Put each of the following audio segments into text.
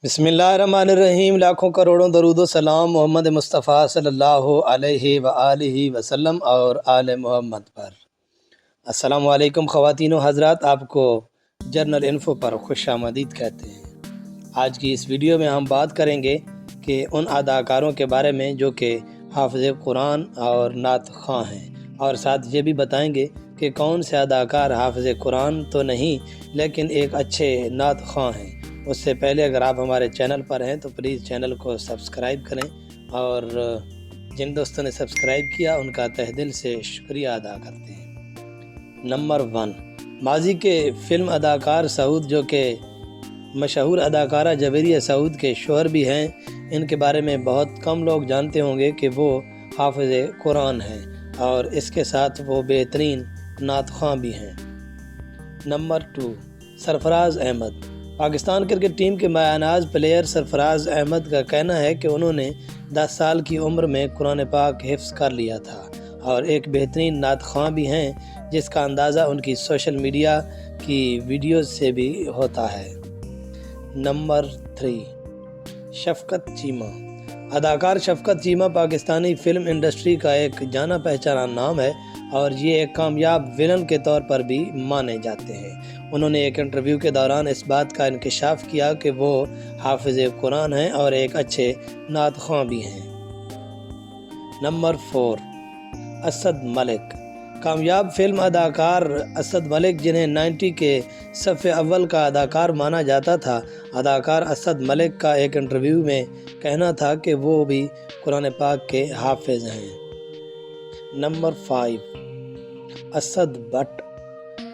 بسم اللہ الرحمن الرحیم۔ لاکھوں کروڑوں درود و سلام محمد مصطفیٰ صلی اللہ علیہ وآلہ وسلم اور آل محمد پر۔ السلام علیکم خواتین و حضرات، آپ کو جرنل انفو پر خوش آمدید کہتے ہیں۔ آج کی اس ویڈیو میں ہم بات کریں گے کہ ان اداکاروں کے بارے میں جو کہ حافظ قرآن اور نعت خواں ہیں، اور ساتھ یہ بھی بتائیں گے کہ کون سے اداکار حافظ قرآن تو نہیں لیکن ایک اچھے نعت خواں ہیں۔ اس سے پہلے اگر آپ ہمارے چینل پر ہیں تو پلیز چینل کو سبسکرائب کریں، اور جن دوستوں نے سبسکرائب کیا ان کا تہ دل سے شکریہ ادا کرتے ہیں۔ نمبر 1، ماضی کے فلم اداکار سعود جو کہ مشہور اداکارہ جویریہ سعود کے شوہر بھی ہیں۔ ان کے بارے میں بہت کم لوگ جانتے ہوں گے کہ وہ حافظ قرآن ہیں، اور اس کے ساتھ وہ بہترین نعت خواں بھی ہیں۔ نمبر 2، سرفراز احمد۔ پاکستان کرکٹ ٹیم کے مایہ ناز پلیئر سرفراز احمد کا کہنا ہے کہ انہوں نے 10 سال کی عمر میں قرآن پاک حفظ کر لیا تھا، اور ایک بہترین نعت خواں بھی ہیں جس کا اندازہ ان کی سوشل میڈیا کی ویڈیوز سے بھی ہوتا ہے۔ نمبر 3، شفقت چیمہ۔ اداکار شفقت چیمہ پاکستانی فلم انڈسٹری کا ایک جانا پہچانا نام ہے، اور یہ ایک کامیاب ویلن کے طور پر بھی مانے جاتے ہیں۔ انہوں نے ایک انٹرویو کے دوران اس بات کا انکشاف کیا کہ وہ حافظ قرآن ہیں اور ایک اچھے نعت خواں بھی ہیں۔ نمبر 4، اسد ملک۔ کامیاب فلم اداکار اسد ملک، جنہیں 90 کے صف اول کا اداکار مانا جاتا تھا، اداکار اسد ملک کا ایک انٹرویو میں کہنا تھا کہ وہ بھی قرآن پاک کے حافظ ہیں۔ Number 5، Asad but.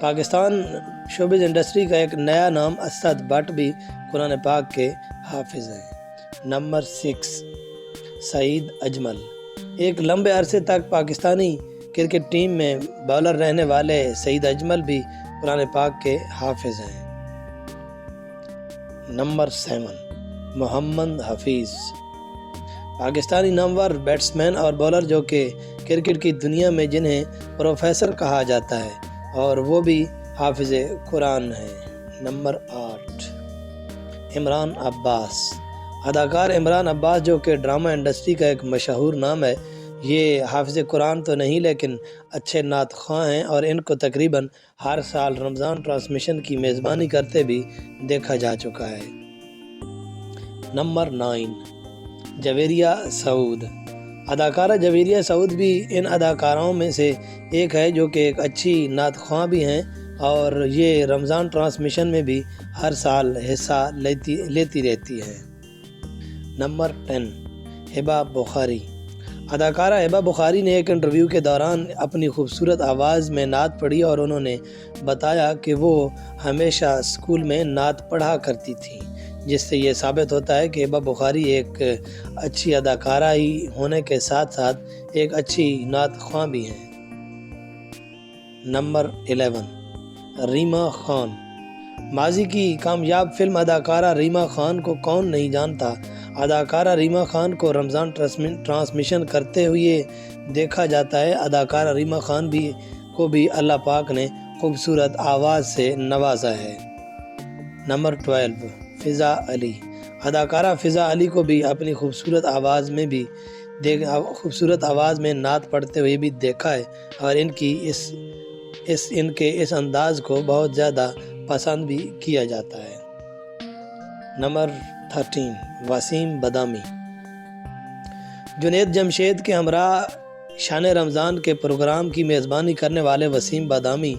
Pakistan showbiz industry کا ایک نیا نام اسد بٹ بھی قرآن پاک کے حافظ ہیں۔ نمبر 6، سعید اجمل۔ ایک لمبے عرصے تک پاکستانی کرکٹ ٹیم میں بالر رہنے والے سعید اجمل بھی قرآن پاک کے حافظ ہیں۔ نمبر 7، محمد حفیظ۔ پاکستانی نامور بیٹسمین اور بالر جو کہ کرکٹ کی دنیا میں جنہیں پروفیسر کہا جاتا ہے، اور وہ بھی حافظ قرآن ہیں۔ نمبر 8، عمران عباس۔ اداکار عمران عباس جو کہ ڈرامہ انڈسٹری کا ایک مشہور نام ہے، یہ حافظ قرآن تو نہیں لیکن اچھے نعت خواں ہیں، اور ان کو تقریباً ہر سال رمضان ٹرانسمیشن کی میزبانی کرتے بھی دیکھا جا چکا ہے۔ نمبر 9، جویریہ سعود۔ اداکارہ جویریہ سعود بھی ان اداکاراؤں میں سے ایک ہے جو کہ ایک اچھی نعت خواں بھی ہیں، اور یہ رمضان ٹرانسمیشن میں بھی ہر سال حصہ لیتی رہتی ہے۔ نمبر 10، ہبہ بخاری۔ اداکارہ ہبہ بخاری نے ایک انٹرویو کے دوران اپنی خوبصورت آواز میں نعت پڑھی، اور انہوں نے بتایا کہ وہ ہمیشہ اسکول میں نعت پڑھا کرتی تھیں، جس سے یہ ثابت ہوتا ہے کہ ہبہ بخاری ایک اچھی اداکارہ ہی ہونے کے ساتھ ساتھ ایک اچھی نعت خواں بھی ہیں۔ نمبر 11، ریما خان۔ ماضی کی کامیاب فلم اداکارہ ریما خان کو کون نہیں جانتا۔ اداکارہ ریما خان کو رمضان ٹرانسمیشن کرتے ہوئے دیکھا جاتا ہے۔ اداکارہ ریما خان کو بھی اللہ پاک نے خوبصورت آواز سے نوازا ہے۔ نمبر 12، فضا علی۔ اداکارہ فضا علی کو بھی اپنی خوبصورت آواز میں نعت پڑھتے ہوئے بھی دیکھا ہے، اور ان کے اس انداز کو بہت زیادہ پسند بھی کیا جاتا ہے۔ نمبر 13، وسیم بادامی۔ جنید جمشید کے ہمراہ شان رمضان کے پروگرام کی میزبانی کرنے والے وسیم بادامی،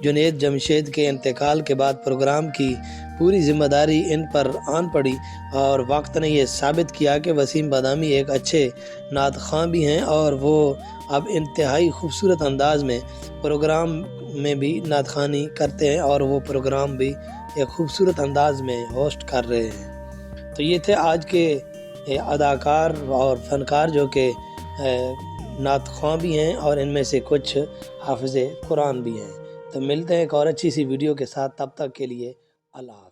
جنید جمشید کے انتقال کے بعد پروگرام کی پوری ذمہ داری ان پر آن پڑی، اور وقت نے یہ ثابت کیا کہ وسیم بادامی ایک اچھے نعت خواں بھی ہیں، اور وہ اب انتہائی خوبصورت انداز میں پروگرام میں بھی نعت خوانی کرتے ہیں، اور وہ پروگرام بھی ایک خوبصورت انداز میں ہوسٹ کر رہے ہیں۔ تو یہ تھے آج کے اداکار اور فنکار جو کہ نعت خواں بھی ہیں، اور ان میں سے کچھ حافظ قرآن بھی ہیں۔ تو ملتے ہیں ایک اور اچھی سی ویڈیو کے ساتھ، تب تک کے لیے اللہ حافظ۔